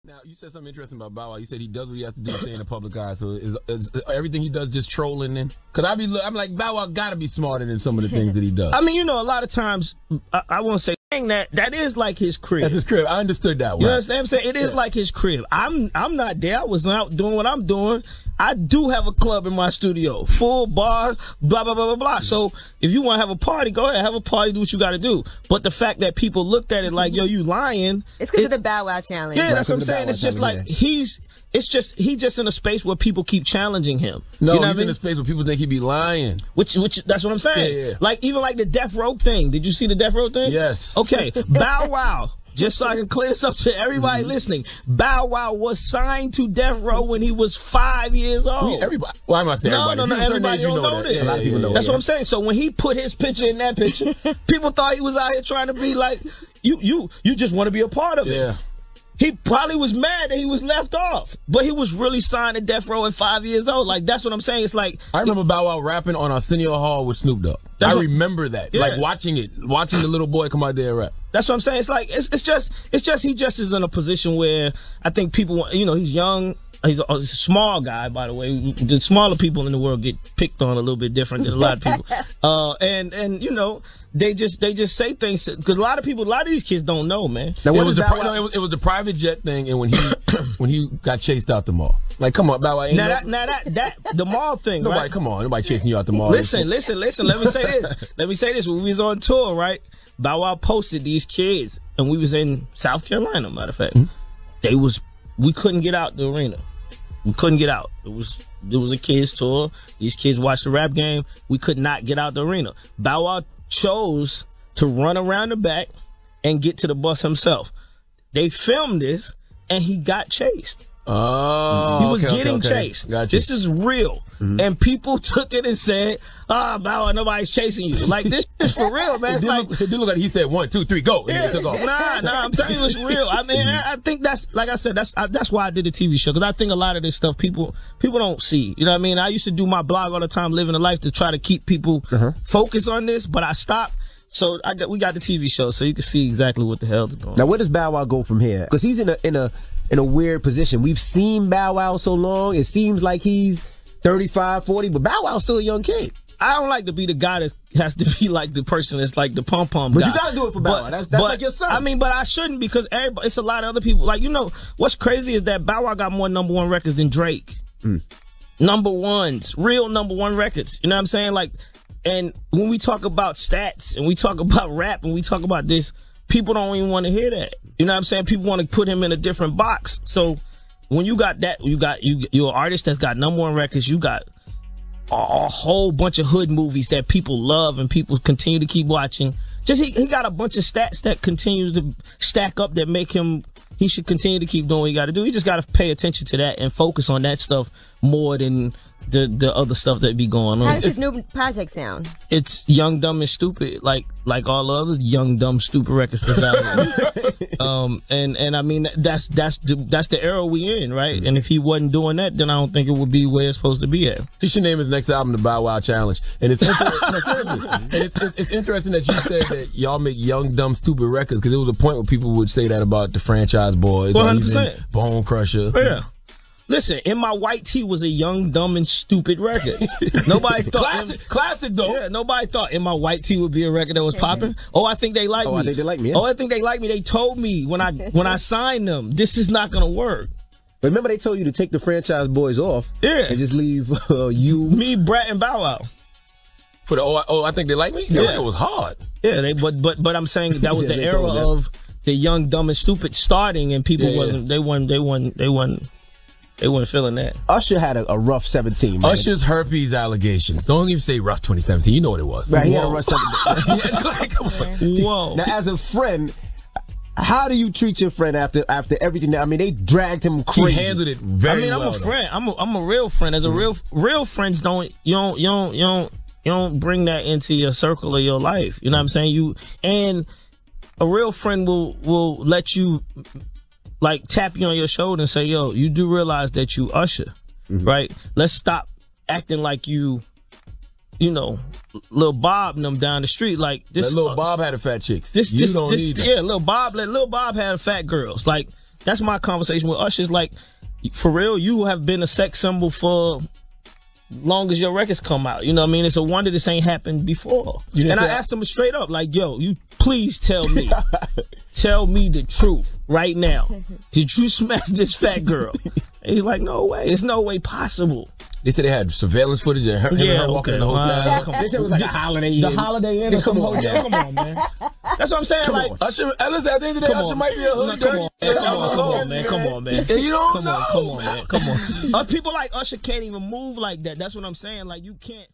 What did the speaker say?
Now, you said something interesting about Bow Wow. You said he does what he has to do to stay in the public eye. So is everything he does just trolling then? Because I'm like, Bow Wow got to be smarter than some of the things that he does. I mean, you know, a lot of times, I won't say that is like his crib. That's his crib. I understood that one. You understand what I'm saying? It is like his crib. I'm not there. I was out doing what I'm doing. I do have a club in my studio. Full bars, blah, blah, blah, blah, blah. So if you want to have a party, go ahead, have a party, do what you got to do. But the fact that people looked at it like, yo, you lying. It's because of the Bow Wow challenge. Yeah, that's what I'm saying. It's just like, he's just in a space where people keep challenging him. No, you know he's in a space where people think he be lying. Which that's what I'm saying. Yeah. Like, even like the Death Row thing. Did you see the Death Row thing? Yes. Okay, Bow Wow. Just so I can clear this up to everybody listening, Bow Wow was signed to Death Row when he was 5 years old. Everybody. Well, I'm not saying everybody. No, everybody don't know this. Yeah, a lot of people know. That's what I'm saying. So when he put his picture in that picture, people thought he was out here trying to be like, you just want to be a part of it. Yeah. He probably was mad that he was left off, but he was really signed to Death Row at 5 years old. Like, that's what I'm saying. It's like, I remember Bow Wow rapping on Arsenio Hall with Snoop Dogg. I remember that. Yeah. Like watching the little boy come out there and rap. That's what I'm saying. It's like, it's just he just is in a position where I think people, you know, he's young. He's a small guy, by the way. The smaller people in the world get picked on a little bit different than a lot of people. And you know, they just say things because a lot of these kids don't know, man. Now, it was the private jet thing, and when he got chased out the mall. Like, come on, Bow Wow. Now that the mall thing, nobody, right? Come on, nobody chasing you out the mall. Listen. Let me say this. When we was on tour, right? Bow Wow posted these kids, and we was in South Carolina. Matter of fact, we couldn't get out the arena. We couldn't get out. It was a kids tour. These kids watched the rap game. We could not get out the arena. Bow Wow chose to run around the back and get to the bus himself. They filmed this, and he got chased. Oh, he was getting chased. Gotcha. This is real. And people took it and said, Bow Wow, nobody's chasing you. Like, this is for real, man. It did look like he said 1, 2, 3, go. And he took off. Nah, I'm telling you, it's real. I mean, I think that's, like I said, that's why I did the TV show. Because I think a lot of this stuff people don't see. You know what I mean? I used to do my blog all the time, Living a Life, to try to keep people focused on this, but I stopped. So we got the TV show, so you can see exactly what the hell's going on. Now, where does Bow Wow go from here? Because he's in a weird position. We've seen Bow Wow so long, it seems like he's 35, 40, but Bow Wow's still a young kid. I don't like to be the guy that has to be like the person that's like the pom-pom guy. But you gotta do it for Bow Wow. That's like your son. I mean, but I shouldn't, because it's a lot of other people. Like, you know, what's crazy is that Bow Wow got more #1 records than Drake. #1s, real #1 records. You know what I'm saying? Like, and when we talk about stats and we talk about rap and we talk about this, people don't even want to hear that. You know what I'm saying? People want to put him in a different box. So when you got that, you're an artist that's got #1 records. You got a whole bunch of hood movies that people love and people continue to keep watching. Just he got a bunch of stats that continues to stack up that make him. He should continue to keep doing what he got to do. He just got to pay attention to that and focus on that stuff more than the other stuff that be going on. How does his new project sound? It's young, dumb, and stupid, like all the other young, dumb, stupid records that's out there. And I mean that's the era we in, right? And if he wasn't doing that, then I don't think it would be where it's supposed to be at. He should name his next album the Bow Wow Challenge. And it's it's interesting that you said that y'all make young, dumb, stupid records, because there was a point where people would say that about the Franchise Boys, 100%, Bone Crusher. Yeah. Listen, In My White Tee was a young, dumb, and stupid record. Nobody thought classic though. Yeah, nobody thought In My White Tee would be a record that was popping. Oh, I think they like me. I think they like me. Yeah. Oh, I think they like me. They told me when I signed them, this is not gonna work. But remember, they told you to take the Franchise Boys off. Yeah. And just leave you, me, Brat, and Bow Wow. For the I think they like me. Yeah, it was hard. Yeah, but I'm saying that was the era of the young, dumb, and stupid starting, and people they weren't feeling that. Usher had a rough 17, man. Usher's herpes allegations. Don't even say rough 2017. You know what it was. Right, he had a rough 17. Come on. Whoa. Now, as a friend, how do you treat your friend after everything? I mean, they dragged him crazy. He handled it very well. I'm a friend. I'm a real friend. As a real friends you don't bring that into your circle of your life. You know what I'm saying? And a real friend will let you, like, tap you on your shoulder and say, yo, you do realize that you Usher, right? Let's stop acting like you know, Lil Bob and them down the street. Like this, Lil Bob had a fat chicks. Lil Bob had fat girls. Like, that's my conversation with Usher's like, for real, you have been a sex symbol for long as your records come out. You know what I mean? It's a wonder this ain't happened before. And I asked him straight up, like, yo, you please tell me. Tell me the truth right now. Did you smash this fat girl? And he's like, no way. There's no way possible. They said they had surveillance footage of her, her walking in the hotel. They said it was like a Holiday Inn. The Holiday Inn or some hotel. Come on, man. That's what I'm saying. Like, Usher, listen, at the end of the day, Usher might be a hood dirty. Come on, man. You don't know. Come on, man. Come on. People like Usher can't even move like that. That's what I'm saying. Like, you can't.